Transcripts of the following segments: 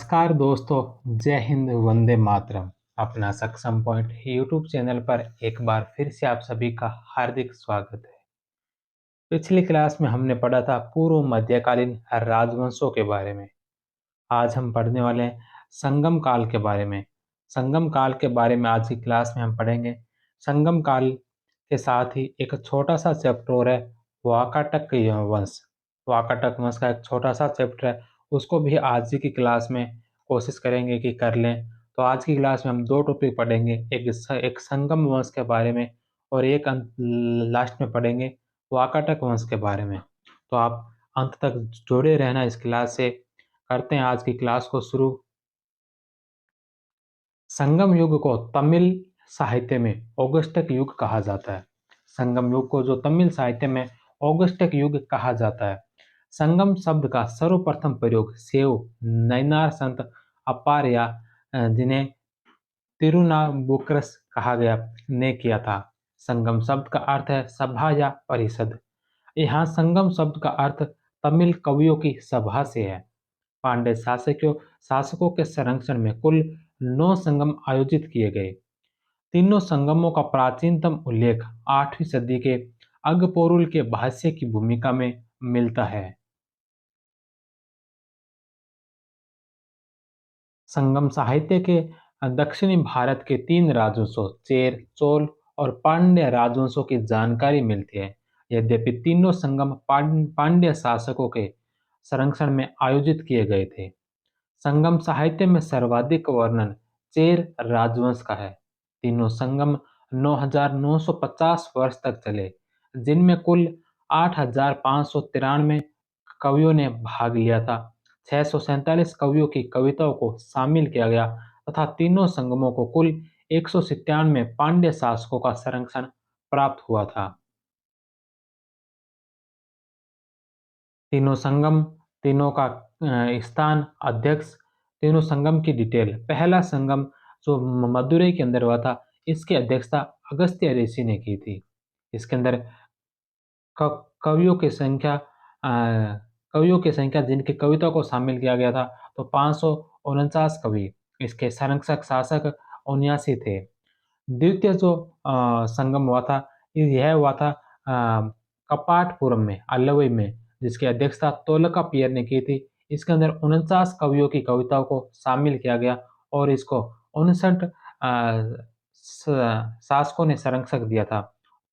नमस्कार दोस्तों, जय हिंद, वंदे मातरम। अपना सक्षम पॉइंट यूट्यूब चैनल पर एक बार फिर से आप सभी का हार्दिक स्वागत है। पिछली क्लास में हमने पढ़ा था पूर्व मध्यकालीन राजवंशों के बारे में। आज हम पढ़ने वाले हैं संगम काल के बारे में। संगम काल के बारे में आज की क्लास में हम पढ़ेंगे। संगम काल के साथ ही एक छोटा सा चैप्टर है वाकाटक वंश। वाकाटक वंश का एक छोटा सा चैप्टर है, उसको भी आज ही की क्लास में कोशिश करेंगे कि कर लें। तो आज की क्लास में हम दो टॉपिक पढ़ेंगे, एक संगम वंश के बारे में और एक लास्ट में पढ़ेंगे वाकाटक वंश के बारे में। तो आप अंत तक जुड़े रहना इस क्लास से। करते हैं आज की क्लास को शुरू। संगम युग को तमिल साहित्य में औगस्टक युग कहा जाता है। संगम युग को जो तमिल साहित्य में औगस्टक युग कहा जाता है। संगम शब्द का सर्वप्रथम प्रयोग सेव नैनार संत अपार या जिन्हें तिरुनावुकरस कहा गया ने किया था। संगम शब्द का अर्थ है सभा या परिषद। यहाँ संगम शब्द का अर्थ तमिल कवियों की सभा से है। पांड्य शासकों के संरक्षण में कुल 9 संगम आयोजित किए गए। तीनों संगमों का प्राचीनतम उल्लेख 8वीं सदी के अगपोरुल के भाष्य की भूमिका में मिलता है। संगम साहित्य के दक्षिणी भारत के 3 राजवंशों चेर, चोल और पांड्य राजवंशों की जानकारी मिलती है। यद्यपि तीनों संगम पांड्य शासकों के संरक्षण में आयोजित किए गए थे। संगम साहित्य में सर्वाधिक वर्णन चेर राजवंश का है। तीनों संगम 9,950 वर्ष तक चले, जिनमें कुल 8,593 कवियों ने भाग लिया था। 647 कवियों की कविताओं को शामिल किया गया तथा तीनों संगमों को कुल 197 पांड्य शासकों का संरक्षण प्राप्त हुआ था। तीनों संगम, तीनों का स्थान, अध्यक्ष, तीनों संगम की डिटेल। पहला संगम जो मदुरई के अंदर हुआ था, इसकी अध्यक्षता अगस्त्य ऋषि ने की थी। इसके अंदर कवियों की संख्या जिनकी कविता को शामिल किया गया था, तो 549 कवि। इसके संरक्षक शासक 79 थे। द्वितीय जो संगम हुआ था, यह हुआ था कपाटपुरम में, अल्लवई में, जिसकी अध्यक्षता तोलकापियर ने की थी। इसके अंदर 49 कवियों की कविताओं को शामिल किया गया और इसको 59 शासकों ने संरक्षक दिया था।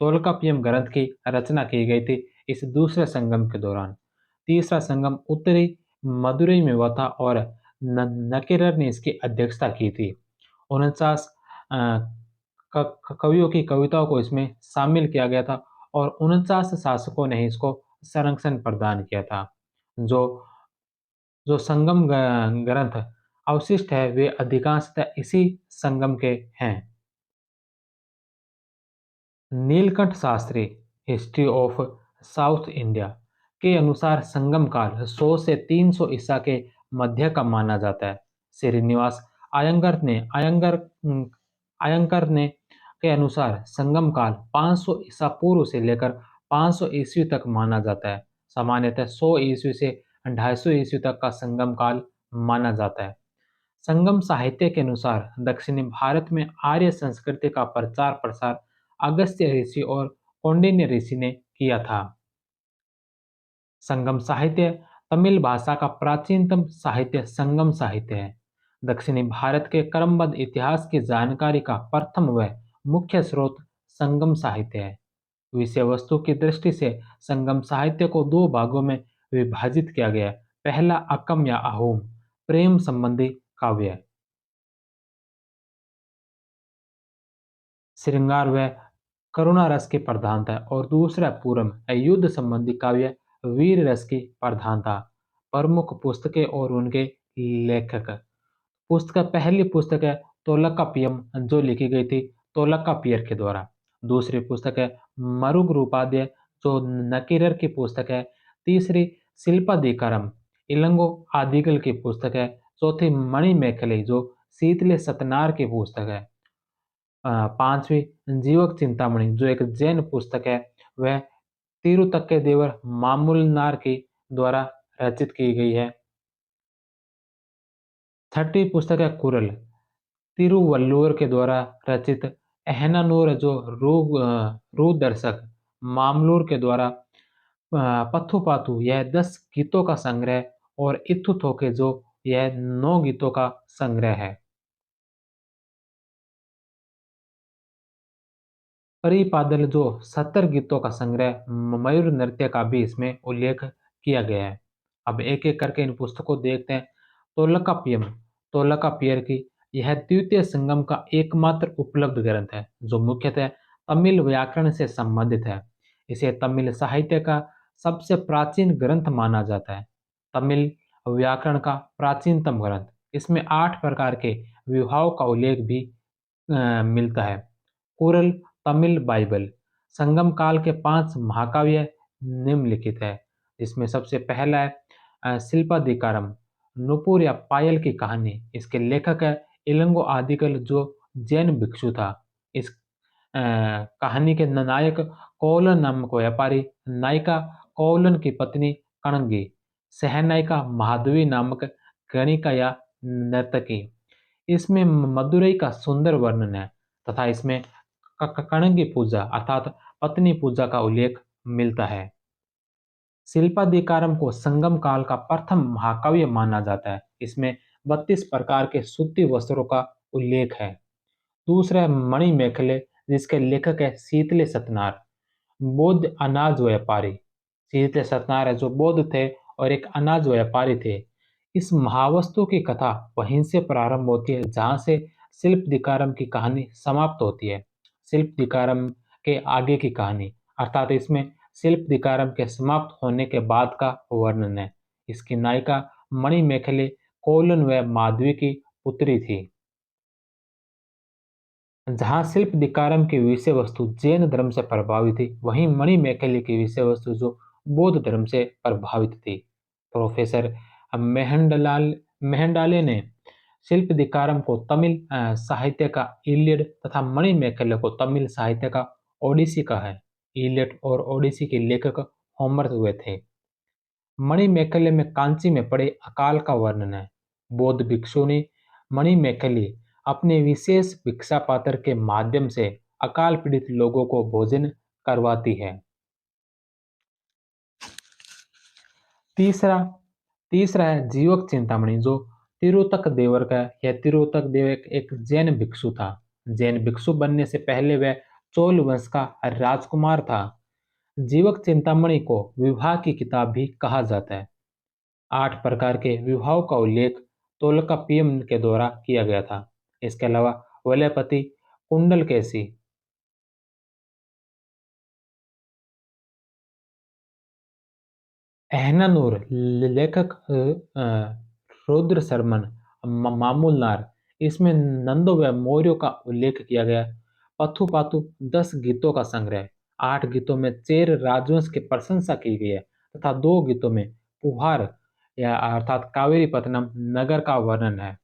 तोलकापियम ग्रंथ की रचना की गई थी इस दूसरे संगम के दौरान। तीसरा संगम उत्तरी मदुरई में हुआ था और नकेरर ने इसकी अध्यक्षता की थी। 49 कवियों की कविताओं को इसमें शामिल किया गया था और 49 शासकों ने इसको संरक्षण प्रदान किया था। जो जो संगम ग्रंथ अवशिष्ट है, वे अधिकांशतः इसी संगम के हैं। Neelkanth Shastri history of south India के अनुसार संगम काल 100 से 300 ईसा के मध्य का माना जाता है। श्रीनिवास अयंगर ने के अनुसार संगम काल 500 ईसा पूर्व से लेकर 500 ईस्वी तक माना जाता है। सामान्यतः 100 ईस्वी से 250 ईस्वी तक का संगम काल माना जाता है। संगम साहित्य के अनुसार दक्षिणी भारत में आर्य संस्कृति का प्रचार प्रसार अगस्त्य ऋषि और कौंडिन्य ऋषि ने किया था। संगम साहित्य तमिल भाषा का प्राचीनतम साहित्य संगम साहित्य है। दक्षिणी भारत के क्रमबद्ध इतिहास की जानकारी का प्रथम व मुख्य स्रोत संगम साहित्य है। विषय वस्तु की दृष्टि से संगम साहित्य को 2 भागों में विभाजित किया गया है। पहला अकम या अहोम प्रेम संबंधी काव्य, श्रृंगार व करुणा रस की प्रधानता है, और दूसरा पूरम युद्ध संबंधी काव्य वीर रस की प्रधानता। प्रमुख पुस्तकें और उनके लेखक। पहली पुस्तक है तोलकापियम, जो लिखी गई थी तोलकापियर के द्वारा। दूसरी पुस्तक है मरुग्रुपाद्य, जो नकीरर की पुस्तक है। तीसरी शिल्पाधिकारम इलंगो आदिगल की पुस्तक है। चौथी मणिमेखले, जो शीतले सतनार की पुस्तक है। पांचवी जीवक चिंतामणि, जो एक जैन पुस्तक है, वह तिरुतक्के देवर मामूलनार की द्वारा रचित की गई है। छठी पुस्तक है कुरल, तिरुवल्लुवर के द्वारा रचित। अहनानूर जो रू दर्शक, मामलूर के द्वारा पत्थु पातु, यह 10 गीतों का संग्रह, और इत्थु थोके जो यह 9 गीतों का संग्रह है। परिपादल जो 70 गीतों का संग्रह, मयूर नृत्य का भी इसमें उल्लेख किया गया है। अब एक एक करके इन पुस्तकों को देखते हैं। तोलकाप्पियम, तोलकाप्पियर की यह द्वितीय संगम का एकमात्र उपलब्ध ग्रंथ है जो मुख्यतः तमिल व्याकरण से संबंधित है। इसे तमिल साहित्य का सबसे प्राचीन ग्रंथ माना जाता है। तमिल व्याकरण का प्राचीनतम ग्रंथ। इसमें 8 प्रकार के विवाहों का उल्लेख भी मिलता है। कुरल तमिल बाइबल, संगम काल के 5 महाकाव्य निम्नलिखित है। इसमें सबसे पहला है शिल्पाधिकारम, नुपुर या पायल की कहानी। इसके लेखक है इलंगो आदिकल जो जैन भिक्षु था। इस कहानी के नायक कौलन नामक व्यापारी, नायिका कौलन की पत्नी कणगी, सहनायिका माधवी नामक गणिका या नर्तकी। इसमें मदुरई का सुंदर वर्णन है तथा इसमें कणगी पूजा अर्थात पत्नी पूजा का उल्लेख मिलता है। शिल्पाधिकारम को संगम काल का प्रथम महाकाव्य माना जाता है। इसमें 32 प्रकार के सूती वस्त्रों का उल्लेख है। दूसरा है मणि मेखले, जिसके लेखक है शीतले सतनार, बौद्ध अनाज व्यापारी। शीतले सतनार है जो बौद्ध थे और एक अनाज व्यापारी थे। इस महावस्तु की कथा वहीं से प्रारंभ होती है जहां से शिल्पदिकारम की कहानी समाप्त होती है। शिल्पदिकारम के आगे की कहानी अर्थात इसमें शिल्पदिकारम के समाप्त होने के बाद का वर्णन है। इसकी नायिका मणि मेखले कोलन व माधवी की पुत्री थी। जहाँ शिल्पदिकारम की विषय वस्तु जैन धर्म से प्रभावित थी, वहीं मणिमेखले की विषय वस्तु जो बौद्ध धर्म से प्रभावित थी। प्रोफेसर मेहंडाले ने शिल्पदिकारम को तमिल साहित्य का इलियड तथा मणिमेखले को तमिल साहित्य का ओडिसी कहा है। इलियड और ओडिसी के लेखक होमर हुए थे। मणिमेखले में कांची में पड़े अकाल का वर्णन है। बौद्ध भिक्षुनी मणिमेखली अपने विशेष भिक्षा पात्र के माध्यम से अकाल पीड़ित लोगों को भोजन करवाती है। तीसरा तीसरा है जीवक चिंतामणि जो तिरुतक देवर का। यह तिरुतक देव एक जैन भिक्षु था। जैन भिक्षु बनने से पहले वह चोल वंश का राजकुमार था। जीवक चिंतामणि को विवाह की किताब भी कहा जाता है। 8 प्रकार के विवाहों का उल्लेख तोल्काप्पियम के द्वारा किया गया था। इसके अलावा वलयपति कुंडलकेशी, एहनानूर लेखक रुद्र शर्मन, मामूलनार, इसमें नंदो व मौर्यों का उल्लेख किया गया। पथु पातु 10 गीतों का संग्रह। 8 गीतों में चेर राजवंश की प्रशंसा की गई है तथा 2 गीतों में पुहार या अर्थात कावेरी पत्तनम नगर का वर्णन है।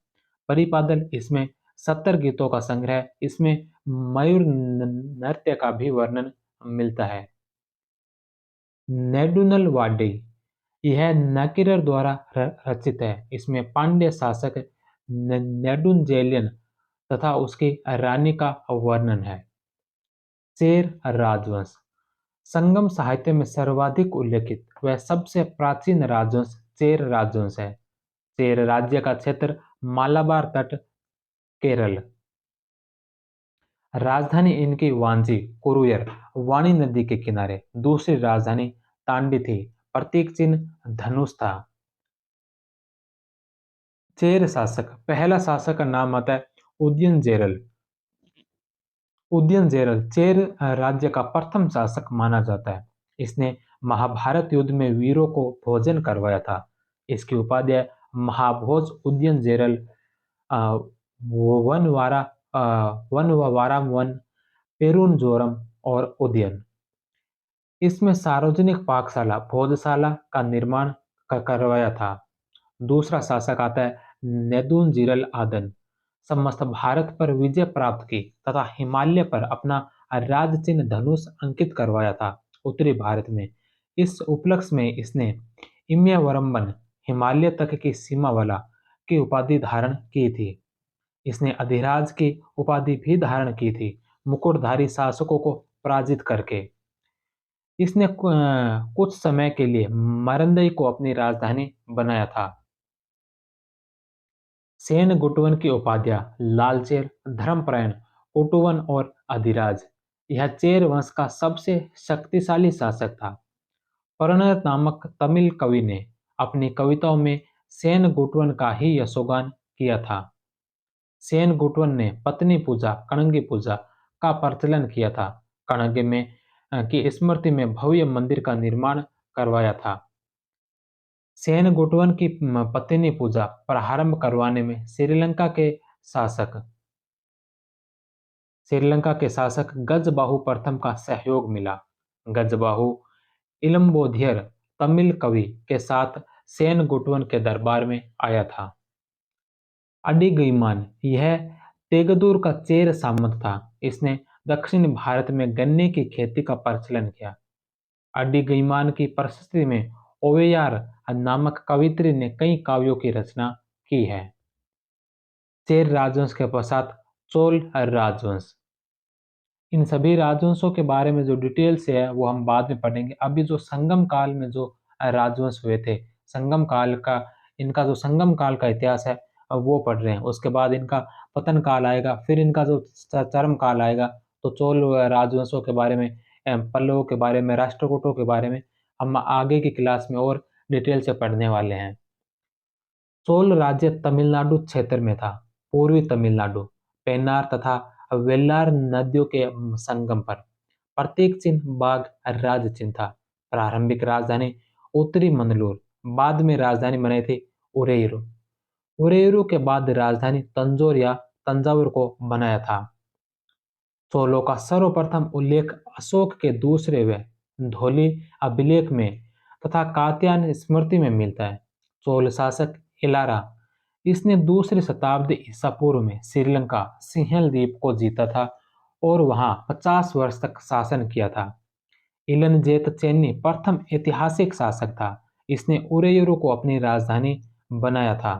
परिपादल इसमें 70 गीतों का संग्रह। इसमें मयूर नृत्य का भी वर्णन मिलता है। नेडुनल वाडी यह नकीरर द्वारा रचित है। इसमें पांड्य शासक नेडुंजेलियन तथा उसकी रानी का वर्णन है। चेर राजवंश संगम साहित्य में सर्वाधिक उल्लेखित व सबसे प्राचीन राजवंश चेर राजवंश है। चेर राज्य का क्षेत्र मालाबार तट, केरल। राजधानी इनकी वांजी कुरुयर वाणी नदी के किनारे। दूसरी राजधानी तांडी थी। प्रतीक चिन्ह धनुष था। चेर शासक पहला शासक का नाम आता है उदयनजेरल। उदयनजेरल चेर राज्य का प्रथम शासक माना जाता है। इसने महाभारत युद्ध में वीरों को भोजन करवाया था। इसकी उपाधि है महाभोज उदयनजेरल, वनवारा, वनवाराम वन, पेरुनजोरम और उदयन। इसमें सार्वजनिक पाकशाला भोजशाला का निर्माण करवाया था। दूसरा शासक आता है नेदुनजीरल आदन, समस्त भारत पर विजय प्राप्त की तथा हिमालय पर अपना राज चिन्ह धनुष अंकित करवाया था। उत्तरी भारत में इस उपलक्ष्य में इसने इमयवरम्बन हिमालय तक की सीमा वाला की उपाधि धारण की थी। इसने अधिराज की उपाधि भी धारण की थी, मुकुटधारी शासकों को पराजित करके। इसने कुछ समय के लिए मरंदई को अपनी राजधानी बनाया था। सेन गुटवन की उपाधियां लालचेर, धर्मपरायण, कुटुवन और अधिराज। यह चेर वंश का सबसे शक्तिशाली शासक था। परनर नामक तमिल कवि ने अपनी कविताओं में सेन गुटवन का ही यशोगान किया था। सेन गुटवन ने पत्नी पूजा, कणंगी पूजा का प्रचलन किया था। कणंगी में की स्मृति में भव्य मंदिर का निर्माण करवाया था। सेन गुटवन की पत्नी पूजा प्रारंभ करवाने में शासक श्रीलंका के शासक गजबाहु प्रथम का सहयोग मिला। गजबाहु इलम्बोधियर तमिल कवि के साथ सेन गुटवन के दरबार में आया था। अडिगईमान यह तेगदूर का चेर सामंत था। इसने दक्षिण भारत में गन्ने की खेती का प्रचलन किया। अडिगईमान की प्रशस्ति में ओवेयार नामक कवित्री ने कई काव्यों की रचना की है। चेर राजवंश के पश्चात चोल राजवंश। इन सभी राजवंशों के बारे में जो डिटेल्स है वो हम बाद में पढ़ेंगे। अभी जो संगम काल में जो राजवंश हुए थे, संगम काल का इनका जो संगम काल का इतिहास है वो पढ़ रहे हैं। उसके बाद इनका पतन काल आएगा, फिर इनका जो चरम काल आएगा। तो चोल राजवंशों के बारे में, पल्लवों के बारे में, राष्ट्रकूटों के बारे में हम आगे की क्लास में और डिटेल से पढ़ने वाले हैं। चोल राज्य तमिलनाडु क्षेत्र में था। पूर्वी तमिलनाडु, पेन्नार तथा वेल्लार नदियों के संगम पर। प्रतीक चिन्ह बाघ राज चिन्ह था। प्रारंभिक राजधानी उत्तरी मंदलूर, बाद में राजधानी बनाई थी उरेयरू। उरेयरू के बाद राजधानी तंजौर या तंजावुर को बनाया था। चोलों का सर्वप्रथम उल्लेख अशोक के दूसरे व धोली अभिलेख में तथा कात्यायन स्मृति में मिलता है। चोल शासक इलारा, इसने दूसरी शताब्दी ईसा पूर्व में श्रीलंका सिंहल द्वीप को जीता था और वहां 50 वर्ष तक शासन किया था। इलनजेत चेन्नी प्रथम ऐतिहासिक शासक था। इसने उरेयूरू को अपनी राजधानी बनाया था।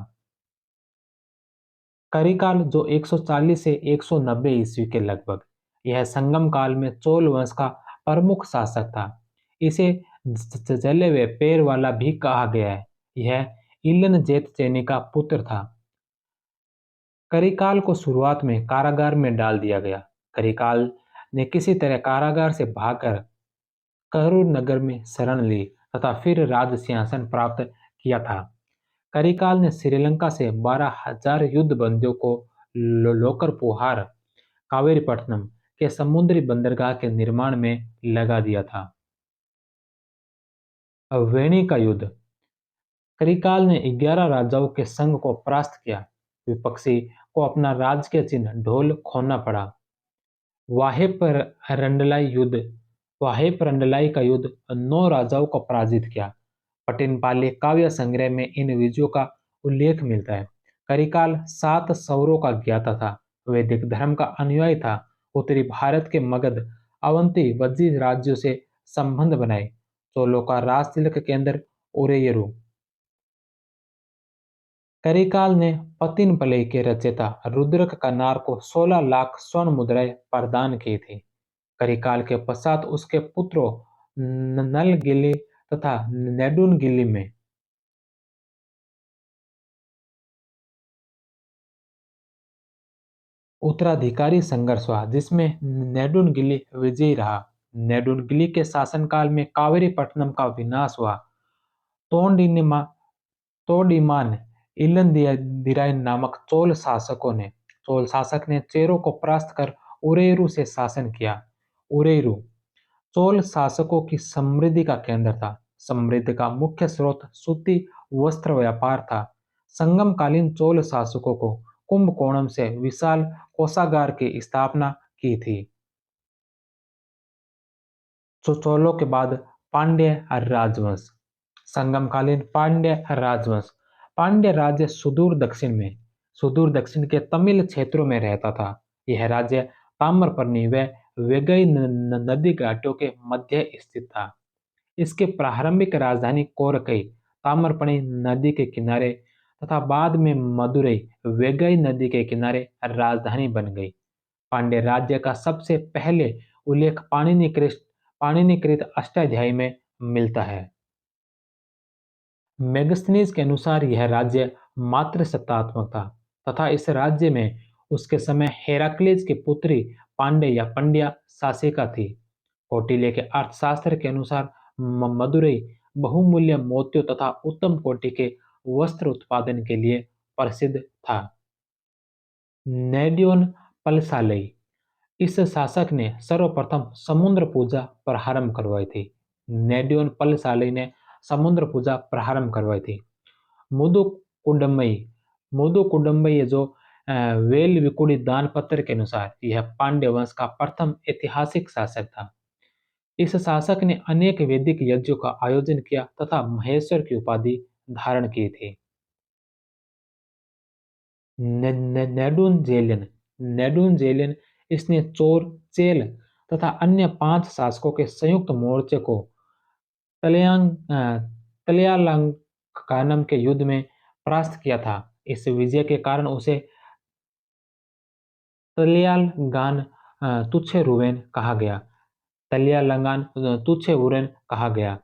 करिकाल जो 140 से 190 ईस्वी के लगभग, यह संगम काल में चोल वंश का प्रमुख शासक था। इसे जले हुए पैर वाला भी कहा गया है। यह इलन जेतचेनी का पुत्र था। करिकाल को शुरुआत में कारागार में डाल दिया गया। करिकाल ने किसी तरह कारागार से भागकर करूर नगर में शरण ली तथा फिर राज सिंहासन प्राप्त किया था। करिकाल ने श्रीलंका से 12,000 युद्ध बंदियों को लोकरपुहार कावेरीपट्टनम के समुद्री बंदरगाह के निर्माण में लगा दिया था। वेणी का युद्ध। करिकाल ने 11 राजाओं के संघ को परास्त किया। विपक्षी को अपना राजकीय चिन्ह ढोल खोना पड़ा। वाहेप रंडलाई युद्ध। वाहेप रंडलाई का युद्ध 9 राजाओं को पराजित किया। पटिनपाली काव्य संग्रह में इन विजयों का उल्लेख मिलता है। करिकाल 7 सौरों का ज्ञाता था। वैदिक धर्म का अनुयायी था। उत्तरी भारत के मगध, अवंती, वज्जी राज्यों से संबंध बनाए। चोलों का राज तिलक केंद्र उरेयरू। करिकाल ने पतिनपलई के रचयिता रुद्रक कन्नार को 16 लाख स्वर्ण मुद्राएं प्रदान की थी। करिकाल के पश्चात उसके पुत्रों नलगिली तथा नेडुनगिली में उत्तराधिकारी संघर्ष हुआ, जिसमें नेडुनगिली विजयी रहा। नेडुनगिली के शासनकाल में कावेरीपट्टनम का विनाश हुआ। तोंडिनिमा तोडिमान इलंदिराय नामक चोल शासक ने चेरों को परास्त कर उरेरू से शासन किया। उरेरू चोल शासकों की समृद्धि का केंद्र था। समृद्धि का मुख्य स्रोत सूती वस्त्र व्यापार था। संगमकालीन चोल शासकों को कुंभकोणम से विशाल कोषागार की स्थापना की थी। चोलों के बाद पांड्य राजवंश। संगमकालीन पांड्य राजवंश। पांड्य राज्य सुदूर दक्षिण के तमिल क्षेत्रों में रहता था। यह राज्य ताम्रपर्णी व वेगई नदी घाटियों के मध्य स्थित था। इसकी प्रारंभिक राजधानी कोरकई ताम्रपर्णी नदी के किनारे तथा बाद में मदुरई वेगई नदी के किनारे राजधानी बन गई। पांड्य राज्य का सबसे पहले उल्लेख पाणिनिकृत अष्टाध्यायी में मिलता है। मेगस्थनीज के अनुसार यह राज्य मात्र सत्तात्मक था तथा इस राज्य में उसके समय हेराक्लीज की पुत्री पांड्य या पंड्या शासिका थी। कौटिल्य के अर्थशास्त्र के अनुसार मदुरई बहुमूल्य मोतियों तथा उत्तम कोटि के वस्त्र उत्पादन के लिए प्रसिद्ध था। नेडियोन पलसालई इस शासक ने सर्वप्रथम समुद्र पूजा प्रारंभ करवाई थी। नेडियोन पलसालई ने समुद्र पूजा प्रारंभ करवाई थी। मुदु कुडम्मई मुदु कुडम्मई जो वेल विकुड़ी दान पत्र के अनुसार यह पांड्य वंश का प्रथम ऐतिहासिक शासक था। इस शासक ने अनेक वैदिक यज्ञों का आयोजन किया तथा महेश्वर की उपाधि धारण की थी। नेडुन जेलियन इसने चोर चेल तथा अन्य 5 शासकों के संयुक्त मोर्चे को तलयांग तलयालंकानम के युद्ध में परास्त किया था। इस विजय के कारण उसे तलयालंगान तुच्छे कहा गया। तलयालंगान तुच्छे कहा गया।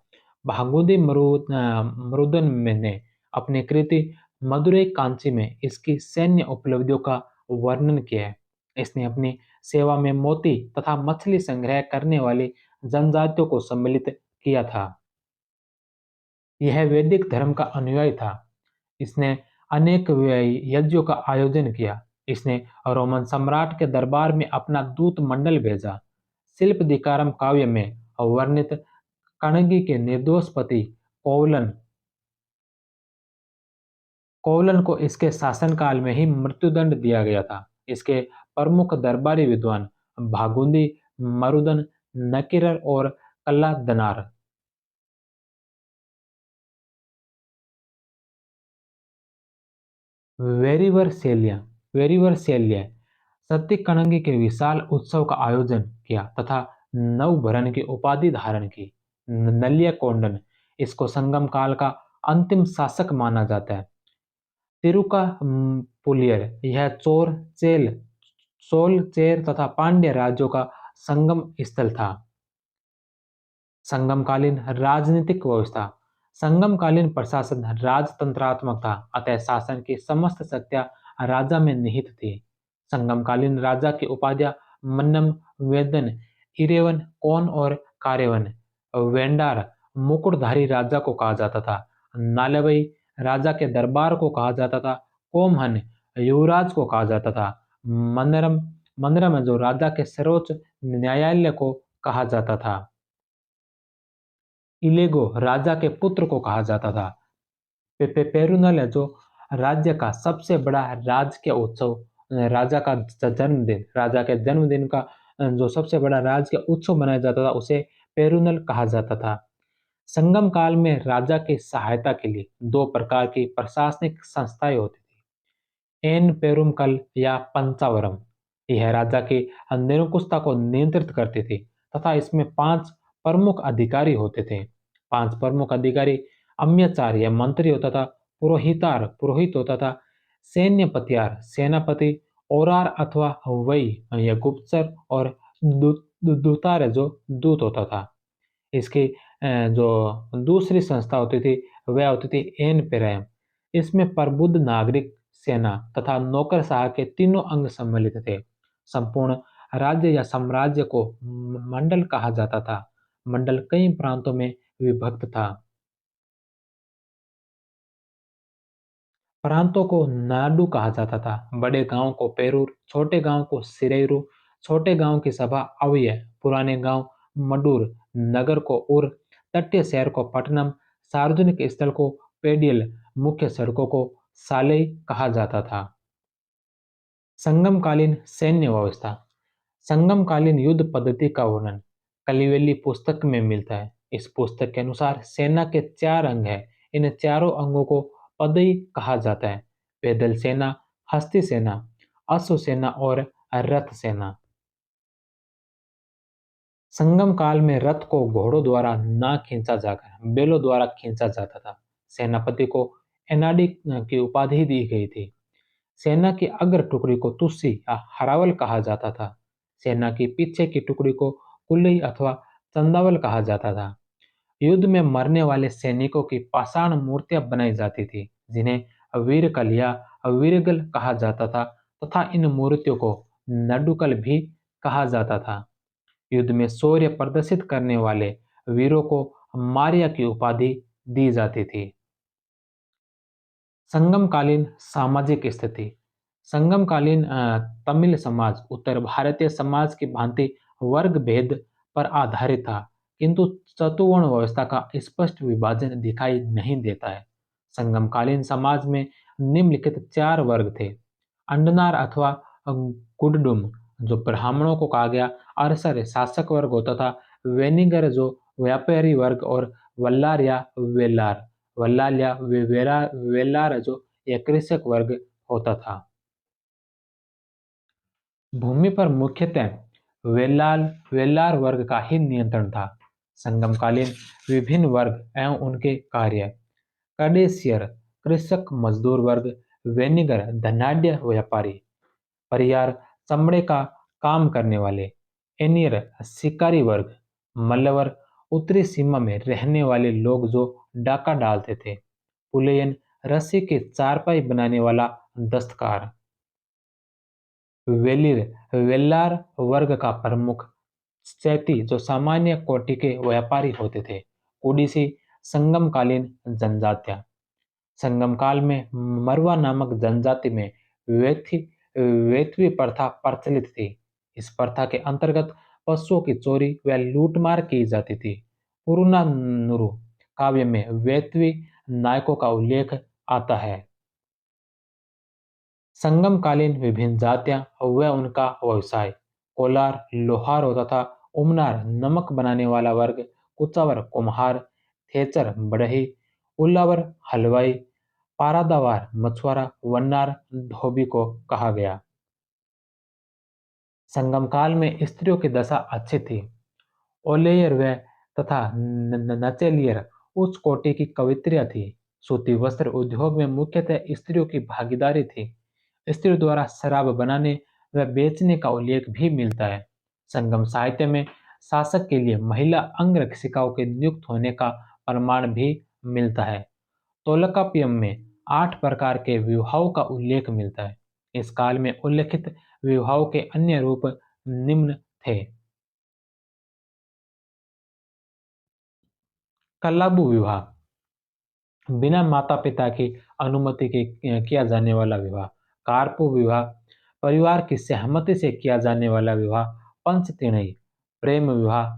भागुदी मरुदन ने अपनी कृति मदुरै कांची में इसकी सैन्य उपलब्धियों का वर्णन किया है। इसने अपनी सेवा में मोती तथा मछली संग्रह करने वाली जनजातियों को सम्मिलित किया था। यह वैदिक धर्म का अनुयायी था। इसने अनेक यज्ञों का आयोजन किया। इसने रोमन सम्राट के दरबार में अपना दूत मंडल भेजा। शिल्पदिकारम काव्य में वर्णित कणगी के निर्दोष पति कोवलन कोवलन को इसके शासनकाल में ही मृत्युदंड दिया गया था। इसके प्रमुख दरबारी विद्वान भागुंदी मरुदन नकीरर और कल्लादनार वेरिवरसेलिया वेरिवरसेल्य सत्य के विशाल उत्सव का आयोजन किया तथा नवभरण की उपाधि धारण की। नलिया कोंडन इसको संगम काल का अंतिम शासक माना जाता है। तिरुका पुलियर यह चोल चेर तथा पांड्य राज्यों का संगम स्थल था। संगमकालीन राजनीतिक व्यवस्था संगमकालीन प्रशासन राजतंत्रात्मक था, अतः शासन की समस्त शक्तियां राजा में निहित थी। संगमकालीन राजा की उपाधियां मन्नम, वेदन, इरेवन, कौन और कार्यवन, वेंडार मुकुटधारी राजा को कहा जाता था। नालवई राजा के दरबार को कहा जाता था। कोमहन युवराज को कहा जाता था। मनरम मनरम जो राजा के सर्वोच्च न्यायालय को कहा जाता था। इलेगो राजा के पुत्र को कहा जाता था। पेरुनल है जो राज्य का सबसे बड़ा राजकीय उत्सव, राजा के जन्मदिन का जो सबसे बड़ा राजकीय उत्सव मनाया जाता था उसे पेरुनल कहा जाता था। संगम काल में राजा की सहायता के लिए 2 प्रकार की प्रशासनिक संस्थाएं होती थी। एन पेरुमकल या पंचावरम यह राजा की निरंकुशता को नियंत्रित करती थी तथा इसमें 5 प्रमुख अधिकारी होते थे। 5 प्रमुख अधिकारी अम्यचार्य मंत्री होता था, पुरोहित होता था, सैन्यपतियार सेनापति, औरार अथवा वही या गुप्तचर और दूतार जो दूत होता था। इसकी जो दूसरी संस्था होती थी वह होती थी एन पेरायम। इसमें प्रबुद्ध नागरिक, सेना तथा नौकरशाह के तीनों अंग सम्मिलित थे। संपूर्ण राज्य या साम्राज्य को मंडल कहा जाता था। मंडल कई प्रांतों में विभक्त था। प्रांतों को नाडु कहा जाता था। बड़े गांव को पेरूर, छोटे गांव को सिरेरु, छोटे गांव की सभा अव्यय, पुराने गांव मडूर, नगर को उर, तटीय शहर को पटनम, सार्वजनिक स्थल को पेडियल, मुख्य सड़कों को सालेई कहा जाता था। संगमकालीन सैन्य व्यवस्था संगमकालीन युद्ध पद्धति का वर्णन कलिवेली पुस्तक में मिलता है। इस पुस्तक के अनुसार सेना के 4 अंग हैं। इन चारों अंगों को पदई कहा जाता है। पैदल सेना, हस्ती सेना, अश्व सेना और रथ सेना। संगम काल में रथ को घोड़ों द्वारा ना खींचा जाकर बैलों द्वारा खींचा जाता था। सेनापति को एनाडी की उपाधि दी गई थी। सेना की अग्र टुकड़ी को तुस्सी या हरावल कहा जाता था। सेना की पीछे की टुकड़ी को कुल्लई अथवा चंदावल कहा जाता था। युद्ध में मरने वाले सैनिकों की पाषाण मूर्तियां बनाई जाती थी, जिन्हें वीरकल या वीरगल कहा जाता था तथा इन मूर्तियों को नडुकल भी कहा जाता था। युद्ध में शौर्य प्रदर्शित करने वाले वीरों को मारिया की उपाधि दी जाती थी। संगमकालीन सामाजिक स्थिति। संगमकालीन तमिल समाज उत्तर भारतीय समाज की भांति वर्ग भेद पर आधारित था, किंतु चतुवर्ण व्यवस्था का स्पष्ट विभाजन दिखाई नहीं देता है। संगमकालीन समाज में निम्नलिखित 4 वर्ग थे। अंडनार अथवा गुडडुम, जो ब्राह्मणों को कहा गया। अरसर शासक वर्ग होता था। वेनिगर, जो व्यापारी वर्ग। और वल्लार या वेलार, वल्लाल या वेलार, जो यह कृषक वर्ग होता था। भूमि पर मुख्यतः वेलार वर्ग का ही नियंत्रण था। संगमकालीन विभिन्न वर्ग एवं उनके कार्य। कडेसियर कृषक मजदूर वर्ग। वेनिगर धनाढ्य व्यापारी। परियार चमड़े का काम करने वाले। एनियर शिकारी वर्ग। मल्लवर उत्तरी सीमा में रहने वाले लोग जो डाका डालते थे। पुलयन रस्सी की चारपाई बनाने वाला दस्तकार। वेलिर वेल्लार वर्ग का प्रमुख। चैती, जो सामान्य कोटि के व्यापारी होते थे। ओडिसी संगमकालीन जनजातियां। संगम काल में मरवा नामक जनजाति में वेथी वेथवी प्रथा प्रचलित थी। इस प्रथा के अंतर्गत पशुओं की चोरी व लूटमार की जाती थी। पुरुनानुरु काव्य में वेथवी नायकों का उल्लेख आता है। संगमकालीन विभिन्न जातियां व उनका व्यवसाय। कोलार लोहार होता था। उमनार नमक बनाने वाला वर्ग। कुचावर कुम्हार। थेचर बढ़ई। उल्लावर हलवाई। पारादावार मछुआरा। वन्नार धोबी को कहा गया। संगम काल में स्त्रियों की दशा अच्छी थी। ओलेयर व तथा नचेलियर उच्च कोटि की कवित्रियां थी। सूती वस्त्र उद्योग में मुख्यतः स्त्रियों की भागीदारी थी। स्त्रियों द्वारा शराब बनाने व बेचने का उल्लेख भी मिलता है। संगम साहित्य में शासक के लिए महिला अंगरक्षिकाओं के नियुक्त होने का प्रमाण भी मिलता है। तोलकाप्पियम में 8 प्रकार के विवाहों का उल्लेख मिलता है। इस काल में उल्लेखित विवाहों के अन्य रूप निम्न थे। कल्लाबु विवाह, बिना माता पिता की अनुमति के किया जाने वाला विवाह। कारपु विवाह, परिवार की सहमति से किया जाने वाला विवाह। पंचतीणई प्रेम विवाह।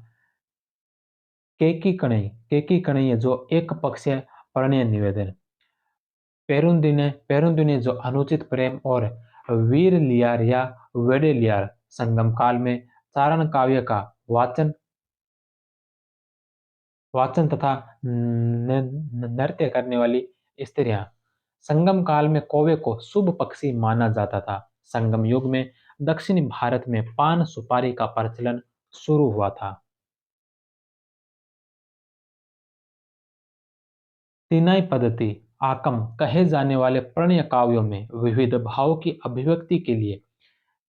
केकी कणई जो एक पक्षीय प्रणय निवेदन। पेरुंदिने जो अनुचित प्रेम। और वीर लियार या वेडे लियार संगम काल में चारण काव्य का वाचन वाचन तथा नृत्य करने वाली स्त्रियां। संगम काल में कौवे को शुभ पक्षी माना जाता था। संगम युग में दक्षिणी भारत में पान सुपारी का प्रचलन शुरू हुआ था। तीनाई पद्धति आकम कहे जाने वाले प्रणय काव्यों में विविध भावों की अभिव्यक्ति के लिए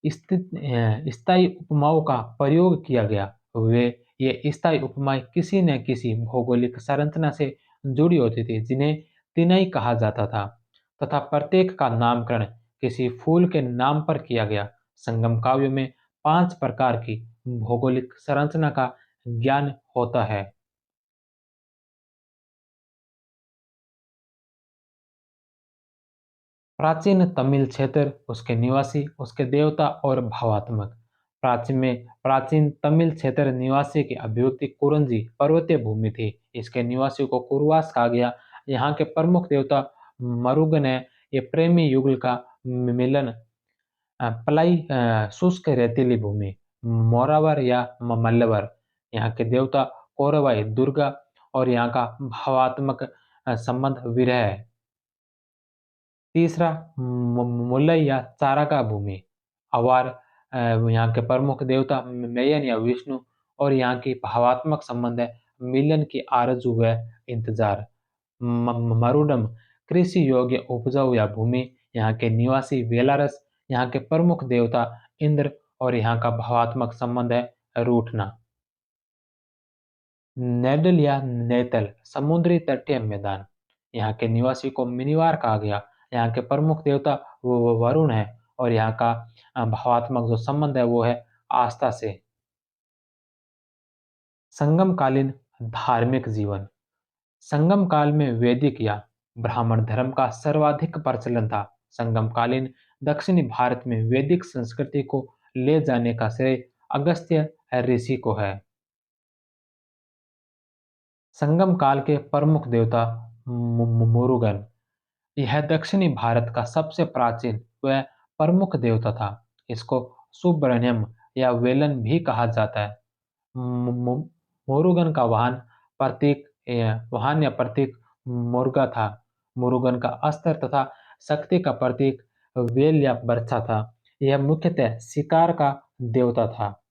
स्थायी उपमाओं का प्रयोग किया गया। वे ये स्थायी उपमाएं किसी न किसी भौगोलिक संरचना से जुड़ी होती थी, जिन्हें तिनई कहा जाता था, तथा प्रत्येक का नामकरण किसी फूल के नाम पर किया गया। संगम काव्य में 5 प्रकार की भौगोलिक संरचना का ज्ञान होता है। प्राचीन तमिल क्षेत्र, उसके निवासी, उसके देवता और भावात्मक। प्राचीन तमिल क्षेत्र निवासी की अभिव्यक्ति कुरंजी पर्वतीय भूमि थी। इसके निवासियों को कुरवास कहा गया। यहाँ के प्रमुख देवता मरुगन है। ये प्रेमी युगल का मिलन। पलाई शुष्क रेतीली भूमि। मोरावर या मल्लवर, यहाँ के देवता कौरवाई दुर्गा। और यहाँ का भावात्मक संबंध विरह है। तीसरा मुलई या चाराका भूमि। अवार, यहाँ के प्रमुख देवता मेयन या विष्णु। और यहाँ की भावात्मक संबंध है मिलन की आरजू व इंतजार। मरुडम कृषि योग्य उपजाऊ या भूमि, यहाँ के निवासी बेलारस, यहाँ के प्रमुख देवता इंद्र और यहाँ का भावात्मक संबंध है रूठना। नेडल या नेतल समुद्री तटीय मैदान, यहाँ के निवासी को मिनिवार कहा गया। यहाँ के प्रमुख देवता वो वरुण है और यहाँ का भावात्मक जो संबंध है वो है आस्था से। संगमकालीन धार्मिक जीवन, संगम काल में वैदिक या ब्राह्मण धर्म का सर्वाधिक प्रचलन था। संगमकालीन दक्षिणी भारत में वैदिक संस्कृति को ले जाने का श्रेय अगस्त्य ऋषि को है। संगम काल के प्रमुख देवता मुरुगन, यह दक्षिणी भारत का सबसे प्राचीन व प्रमुख देवता था। इसको सुब्रह्मण्यम या वेलन भी कहा जाता है। मुरुगन का वाहन या प्रतीक मुर्गा था। मुरुगन का अस्त्र तथा शक्ति का प्रतीक वेल या बर्छा था। यह मुख्यतः शिकार का देवता था।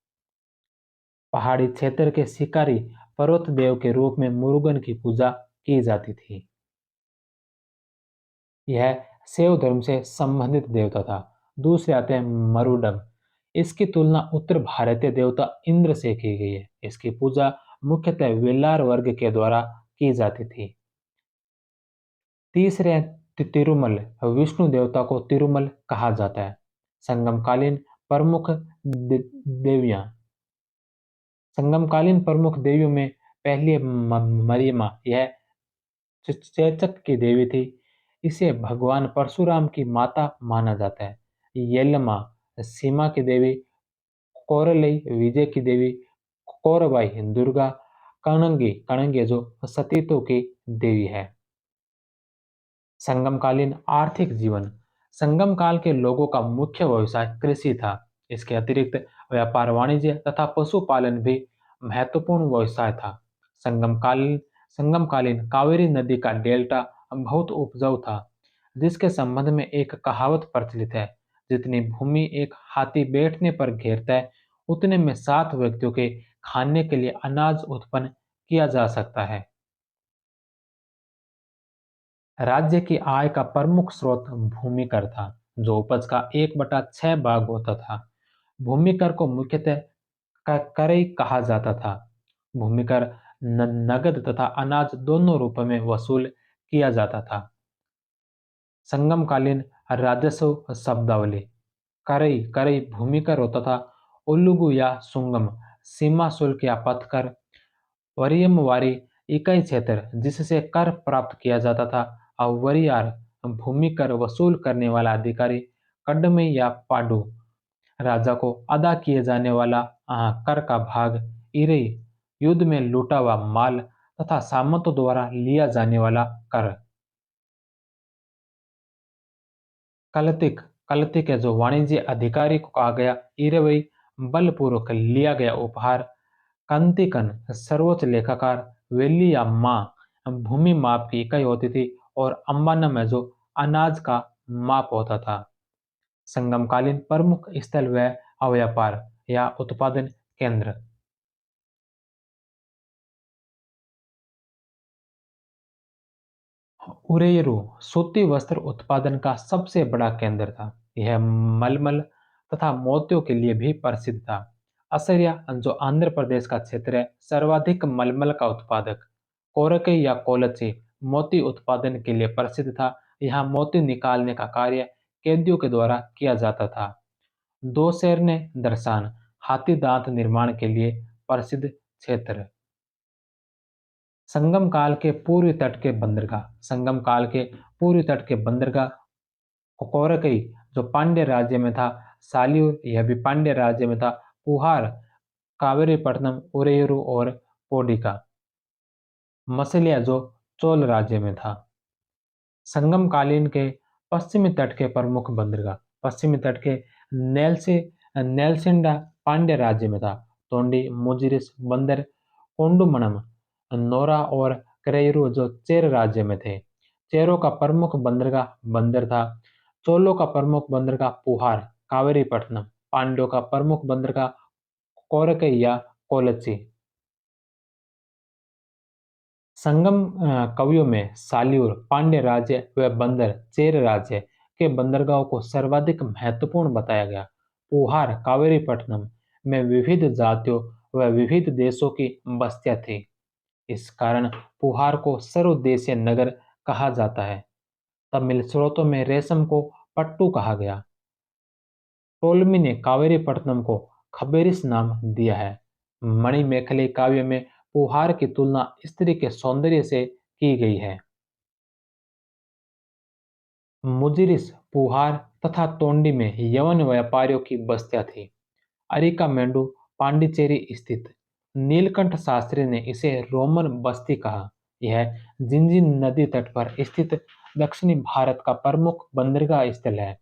पहाड़ी क्षेत्र के शिकारी पर्वत देव के रूप में मुरुगन की पूजा की जाती थी। यह शैव धर्म से संबंधित देवता था। दूसरे आते हैं मरुडम। इसकी तुलना उत्तर भारतीय देवता इंद्र से की गई है। इसकी पूजा मुख्यतः वेलार वर्ग के द्वारा की जाती थी। तीसरे हैं तिरुमल। विष्णु देवता को तिरुमल कहा जाता है। संगमकालीन प्रमुख देवियां, संगमकालीन प्रमुख देवियों में पहली मरियमा, यह चेचक की देवी थी। इसे भगवान परशुराम की माता माना जाता है। येलमा सीमा की देवी, कोरलई विजय की देवी, कौरबाई दुर्गा, कणंगी कणंगी जो सतीत्व की देवी है। संगमकालीन आर्थिक जीवन, संगम काल के लोगों का मुख्य व्यवसाय कृषि था। इसके अतिरिक्त व्यापार वाणिज्य तथा पशुपालन भी महत्वपूर्ण व्यवसाय था। संगमकालीन संगमकालीन कावेरी नदी का डेल्टा बहुत उपजाऊ था, जिसके संबंध में एक कहावत प्रचलित है, जितनी भूमि एक हाथी बैठने पर घेरता है, उतने में 7 व्यक्तियों के खाने के लिए अनाज उत्पन्न किया जा सकता है। राज्य की आय का प्रमुख स्रोत भूमि कर था, जो उपज का 1/6 भाग होता था। भूमि कर को मुख्यतः करई कहा जाता था। भूमि कर नगद तथा अनाज दोनों रूपों में वसूल किया जाता था। संगमकालीन राजस्व शब्दावली, करई करई भूमि कर होता था। उल्लुगु या सुंगम सीमा शुल्क या पथकर। वरीयमवारी इकाई क्षेत्र जिससे कर प्राप्त किया जाता था। और वरियार भूमि कर वसूल करने वाला अधिकारी। कड्डमी या पाडू राजा को अदा किए जाने वाला कर का भाग। इरई युद्ध में लूटा हुआ माल तथा सामंतों द्वारा लिया जाने वाला कर। कलतिक कलतिक है जो वाणिज्य अधिकारी को कहा गया। इरवई बलपूर्वक लिया गया उपहार। कंतिकन सर्वोच्च लेखाकार। वेली या माँ भूमि माप की इकाई होती थी और अंबानम है जो अनाज का माप होता था। संगमकालीन प्रमुख स्थल व अव्यापार या उत्पादन केंद्र, उरेरू सूती वस्त्र उत्पादन का सबसे बड़ा केंद्र था। यह मलमल तथा मोतियों के लिए भी प्रसिद्ध था। असरिया जो आंध्र प्रदेश का क्षेत्र है, सर्वाधिक मलमल का उत्पादक। कोरकई या कोलची मोती उत्पादन के लिए प्रसिद्ध था। यहाँ मोती निकालने का कार्य कैदियों के द्वारा किया जाता था। दो शेर ने दर्शान हाथी दांत निर्माण के लिए प्रसिद्ध क्षेत्र। संगम काल के पूर्वी तट के बंदरगाह, संगम काल के पूर्वी तट के बंदरगाह कोरकई जो पांड्य राज्य में था। सालियूर यह भी पांड्य राज्य में था। पुहार, कावेरीपट्टनम, उरेयूरू और पोडिका। मसलिया जो चोल राज्य में था। संगम कालीन के पश्चिमी तट के प्रमुख बंदरगाह, पश्चिमी तट के नेल्सी नेल्सिंडा पांड्य राज्य में था। तोंडी, मुजिरिस, बंदर, कोंडुमणम, नोरा और करेरू जो चेर राज्य में थे। चेरों का प्रमुख बंदरगाह बंदर था। चोलों का प्रमुख बंदरगाह पुहार, कावेरीपट्टनम। पांड्यों का प्रमुख बंदरगाह कोरकई या कोलच्ची। संगम कवियों में साल्यूर, पांड्य राज्य व बंदर चेर राज्य के बंदरगाहों को सर्वाधिक महत्वपूर्ण बताया गया। पूहार कावेरीपट्टनम में विविध जातियों व विविध देशों की बस्तियां थी। इस कारण पूहार को सर्वदेशीय नगर कहा जाता है। तमिल स्रोतों में रेशम को पट्टू कहा गया। टोलमी ने कावेरीपट्टनम को खबेरिस नाम दिया है। मणिमेखले काव्य में पुहार की तुलना स्त्री के सौंदर्य से की गई है। मुजिरिस, पुहार तथा तोंडी में यवन व्यापारियों की बस्तियां थी। अरिकामेंडु पांडिचेरी स्थित। नीलकंठ शास्त्री ने इसे रोमन बस्ती कहा। यह जिंजीन नदी तट पर स्थित दक्षिणी भारत का प्रमुख बंदरगाह स्थल है।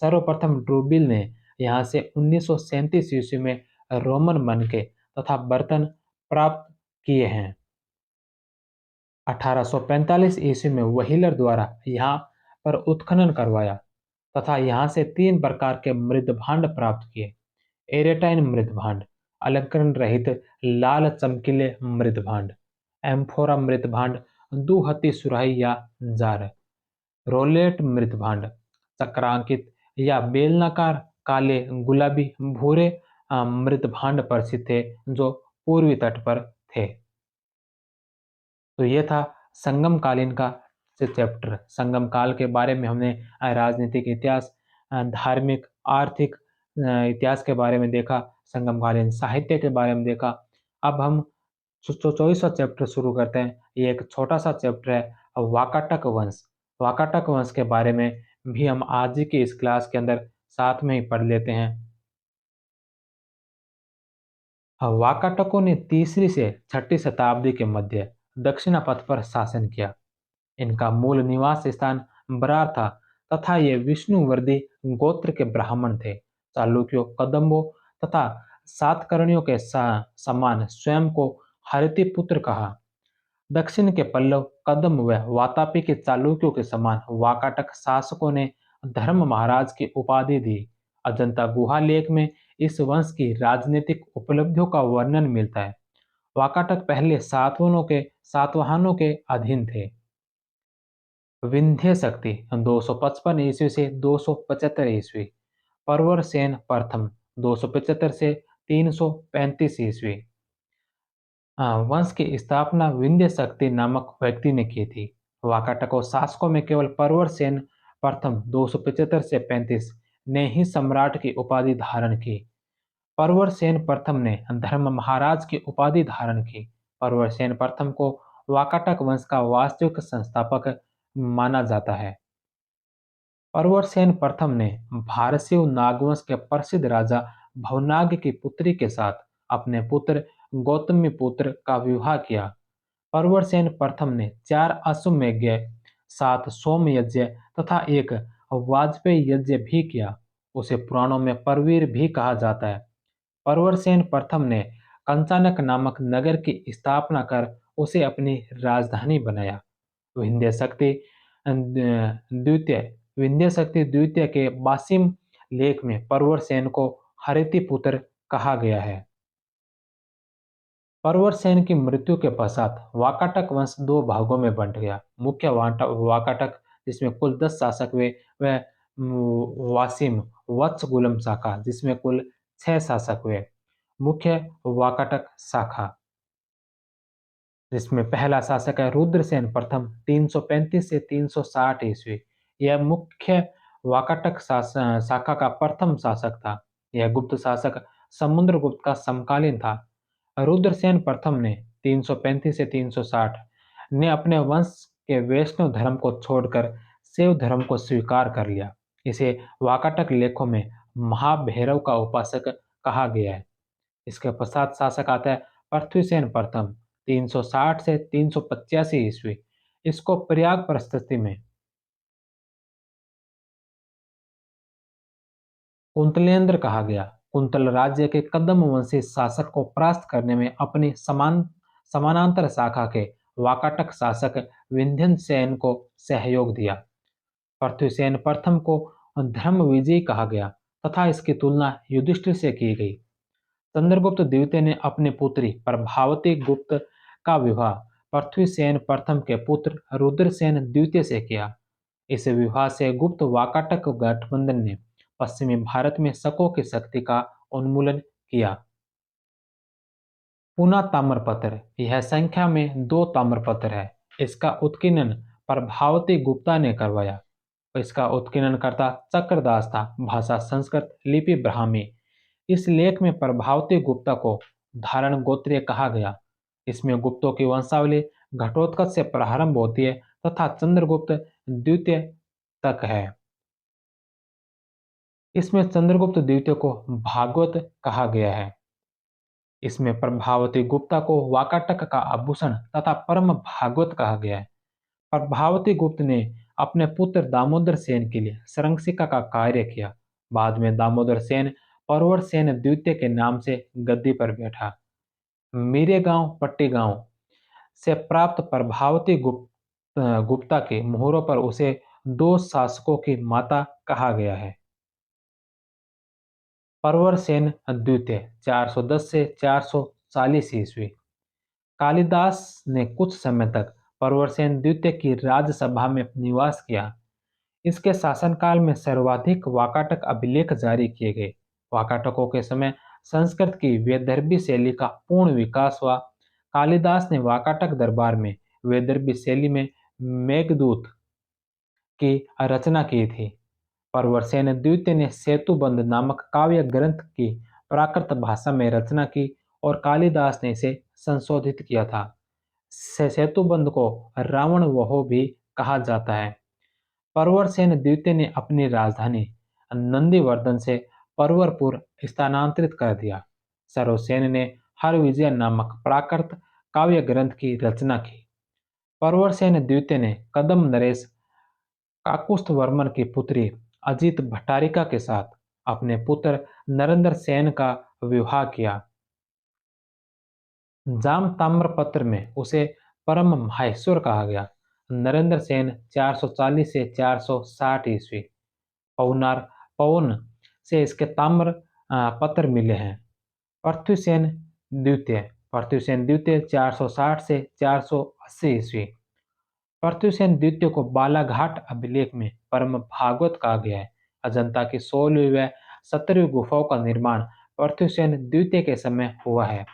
सर्वप्रथम ड्रूबिल ने यहाँ से 1937 ईस्वी में रोमन मनके तथा बर्तन प्राप्त किए हैं। 1845 ईस्वी में व्हीलर द्वारा यहाँ पर उत्खनन करवाया तथा यहाँ से 3 प्रकार के मृदभांड प्राप्त किए। एरेटाइन मृदभांड, अलंकरण रहित लाल चमकीले मृदभांड, एम्फोरा मृदभांड, दुहती सुराही या जार, रोलेट मृदभांड, चक्रांकित या बेलनाकार काले, गुलाबी, भूरे मृदभांड प्रसिद्ध थे जो पूर्वी तट पर थे। तो ये था संगम कालीन का चैप्टर। संगम काल के बारे में हमने राजनीतिक इतिहास, धार्मिक, आर्थिक इतिहास के बारे में देखा, संगम कालीन साहित्य के बारे में देखा। अब हम 24वां चैप्टर शुरू करते हैं। ये एक छोटा सा चैप्टर है, वाकाटक वंश। वाकाटक वंश के बारे में भी हम आज ही की इस क्लास के अंदर साथ में ही पढ़ लेते हैं। वाकाटकों ने 3वीं से 6वीं शताब्दी के मध्य दक्षिण पथ पर शासन किया। इनका मूल निवास स्थान बरार था तथा ये विष्णुवर्दी गोत्र के ब्राह्मण थे। चालुक्यों, कदम्बों तथा सातकर्णियों के समान स्वयं को हरितिपुत्र कहा। दक्षिण के पल्लव, कदम व वातापी के चालुक्यों के समान वाकाटक शासकों ने धर्म महाराज की उपाधि दी। अजंता गुहा लेख में इस वंश की राजनीतिक उपलब्धियों का वर्णन मिलता है। वाकाटक पहले सातवाहनों के अधीन थे। विंध्य शक्ति 255 ईस्वी से 275 ईस्वी। परवर सेन प्रथम 275 से 335 ईस्वी। वंश की स्थापना विंध्य शक्ति नामक व्यक्ति ने की थी। वाकाटकों शासकों में केवल परवर सेन प्रथम 275 से 35 ने ही सम्राट की उपाधि धारण की। परवर सेन प्रथम ने धर्म महाराज की उपाधि धारण की। परवर सेन प्रथम को वाकाटक वंश का वास्तविक संस्थापक माना जाता है। परवर सेन प्रथम ने भारसीय नागवंश के प्रसिद्ध राजा भवनाग की पुत्री के साथ अपने पुत्र गौतमीपुत्र का विवाह किया। परवरसेन प्रथम ने 4 अश्वमेध, 7 सोम यज्ञ तथा एक वाजपेयी यज्ञ भी किया। उसे पुराणों में परवीर भी कहा जाता है। परवरसेन प्रथम ने कंचानक नामक नगर की स्थापना कर उसे अपनी राजधानी बनाया। विंध्य शक्ति द्वितीय विंध्य शक्ति द्वितीय के बासिम लेख में परवरसेन को हरितिपुत्र कहा गया है। परवरसेन की मृत्यु के पश्चात वाकाटक वंश 2 भागों में बंट गया। मुख्य वाकाटक, जिसमें कुल 10 शासक हुए, वह वासिम वत्सगुलम शाखा, जिसमें कुल 6 शासक हुए। मुख्य वाकाटक शाखा, जिसमें पहला शासक है रुद्रसेन प्रथम 335 से 360 ईस्वी। यह मुख्य वाकाटक शाखा का प्रथम शासक था। यह गुप्त शासक समुद्रगुप्त का समकालीन था। रुद्रसेन प्रथम ने 335 से 360 ने अपने वंश के वैष्णव धर्म को छोड़कर शैव धर्म को स्वीकार कर लिया। इसे वाकाटक लेखों में महाभैरव का उपासक कहा गया है। इसके पश्चात शासक आता है पृथ्वीसेन प्रथम 360 से 385 ईस्वी। इसको प्रयाग प्रशस्ति में कुंतलेंद्र कहा गया। कुंतल राज्य के कदम वंशी शासक को परास्त करने में अपनी समानांतर शाखा के वाकाटक शासक विंध्यन सेन को सहयोग दिया। पृथ्वीसेन प्रथम को धर्म विजयी कहा गया तथा इसकी तुलना युधिष्ठिर से की गई। चंद्रगुप्त द्वितीय ने अपनी पुत्री प्रभावती गुप्त का विवाह पृथ्वीसेन प्रथम के पुत्र रुद्रसेन द्वितीय से किया। इस विवाह से गुप्त वाकाटक गठबंधन ने पश्चिमी भारत में शकों की शक्ति का उन्मूलन किया। पुना ताम्रपत्र, यह संख्या में 2 ताम्रपत्र है। इसका उत्खनन प्रभावती गुप्ता ने करवाया। इसका उत्खननकर्ता चक्रदास था। भाषा संस्कृत, लिपि ब्राह्मी। इस लेख में प्रभावती गुप्ता को धारण गोत्रीय कहा गया। इसमें गुप्तों की वंशावली घटोत्कच से प्रारंभ होती है तथा चंद्रगुप्त द्वितीय तक है। इसमें चंद्रगुप्त द्वितीय को भागवत कहा गया है। इसमें प्रभावती गुप्ता को वाकाटक का आभूषण तथा परम भागवत कहा गया है। प्रभावती गुप्त ने अपने पुत्र दामोदर सेन के लिए संरक्षिका का कार्य किया। बाद में दामोदर सेन परवर सेन द्वितीय के नाम से गद्दी पर बैठा। मीरेगांव पट्टीगांव से प्राप्त प्रभावती गुप्ता के मोहरों पर उसे 2 शासकों की माता कहा गया है। परवर सेन द्वितीय 410 से 440 ईस्वी। कालिदास ने कुछ समय तक परवरसेन द्वितीय की राजसभा में निवास किया। इसके शासनकाल में सर्वाधिक वाकाटक अभिलेख जारी किए गए। वाकाटकों के समय संस्कृत की वैदर्भी शैली का पूर्ण विकास हुआ। कालिदास ने वाकाटक दरबार में वैदर्भी शैली में मेघदूत की रचना की थी। परवरसेन द्वितीय ने सेतुबंध नामक काव्य ग्रंथ की प्राकृत भाषा में रचना की और कालिदास ने इसे संशोधित किया था। सेतुबंध को रावण वहो भी कहा जाता है। परवरसेन द्वितीय ने अपनी राजधानी नंदीवर्धन से परवरपुर स्थानांतरित कर दिया। सर्वसेन ने हरविजय नामक प्राकृत काव्य ग्रंथ की रचना की। परवरसेन द्वितीय ने कदम नरेश काकुस्थवर्मन की पुत्री अजित भट्टारिका के साथ अपने पुत्र नरेंद्र सेन का विवाह किया। जाम ताम्रपत्र में उसे परम माहेश्वर कहा गया। नरेंद्र सेन 440 से 460 ईस्वी। पौनार पवन से इसके ताम्र पत्र मिले हैं। पृथ्वीसेन द्वितीय 460 से 480 ईस्वी। पृथ्वीसेन द्वितीय को बालाघाट अभिलेख में परम भागवत कहा गया है। अजंता की 16वीं व 17वीं गुफाओं का निर्माण पृथ्वीसेन द्वितीय के समय हुआ है।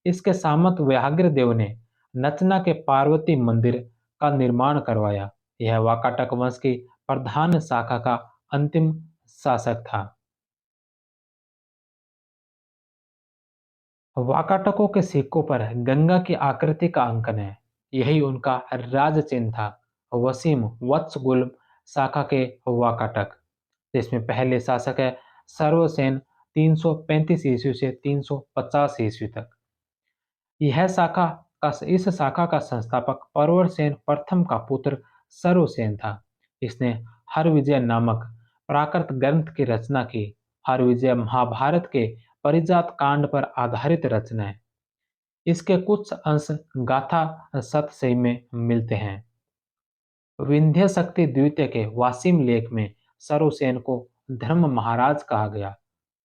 इसके सामंत व्याघ्रदेव ने नचना के पार्वती मंदिर का निर्माण करवाया। यह वाकाटक वंश की प्रधान शाखा का अंतिम शासक था। वाकाटकों के सिक्कों पर गंगा की आकृति का अंकन है। यही उनका राज चिन्ह था। वसीम वत्सगुल्म शाखा के वाकाटक, जिसमें पहले शासक है सर्वसेन 335 ईस्वी से 350 ईस्वी तक। इस शाखा का संस्थापक परवरसेन प्रथम का पुत्र सर्वसेन था। इसने हरविजय नामक प्राकृत ग्रंथ की रचना की। हरविजय महाभारत के परिजात कांड पर आधारित रचना है। इसके कुछ अंश गाथा सतसई में मिलते हैं। विंध्य शक्ति द्वितीय के वासिम लेख में सर्वसेन को धर्म महाराज कहा गया।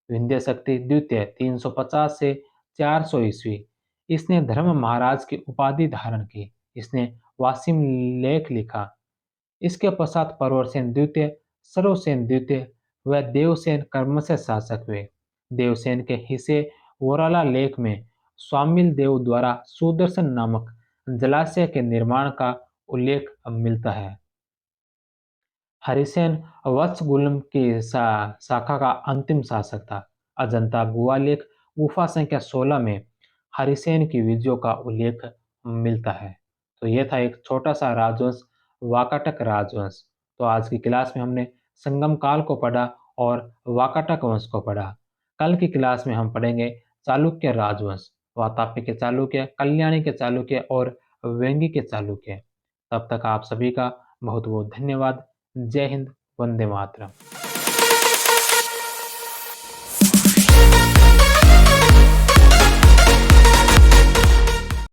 विंध्य शक्ति द्वितीय 350 से 400 ईस्वी। इसने धर्म महाराज की उपाधि धारण की। इसने वासिम लेख लिखा। इसके पश्चात परवरसेन द्वितीय, सर्वसेन द्वितीय व देवसेन क्रमशः शासक हुए। देवसेन के हिस्से वोराला लेख में स्वामिल देव द्वारा सुदर्शन नामक जलाशय के निर्माण का उल्लेख मिलता है। हरिसेन वत्सगुल्म की शाखा का अंतिम शासक था। अजंता गुहा लेख गुफा संख्या 16 में हरिसेन की विजयों का उल्लेख मिलता है। तो यह था एक छोटा सा राजवंश, वाकाटक राजवंश। तो आज की क्लास में हमने संगम काल को पढ़ा और वाकाटक वंश को पढ़ा। कल की क्लास में हम पढ़ेंगे चालुक्य राजवंश, वातापी के चालुक्य, कल्याणी के चालुक्य और वेंगी के चालुक्य। तब तक आप सभी का बहुत बहुत धन्यवाद। जय हिंद, वंदे मातरम।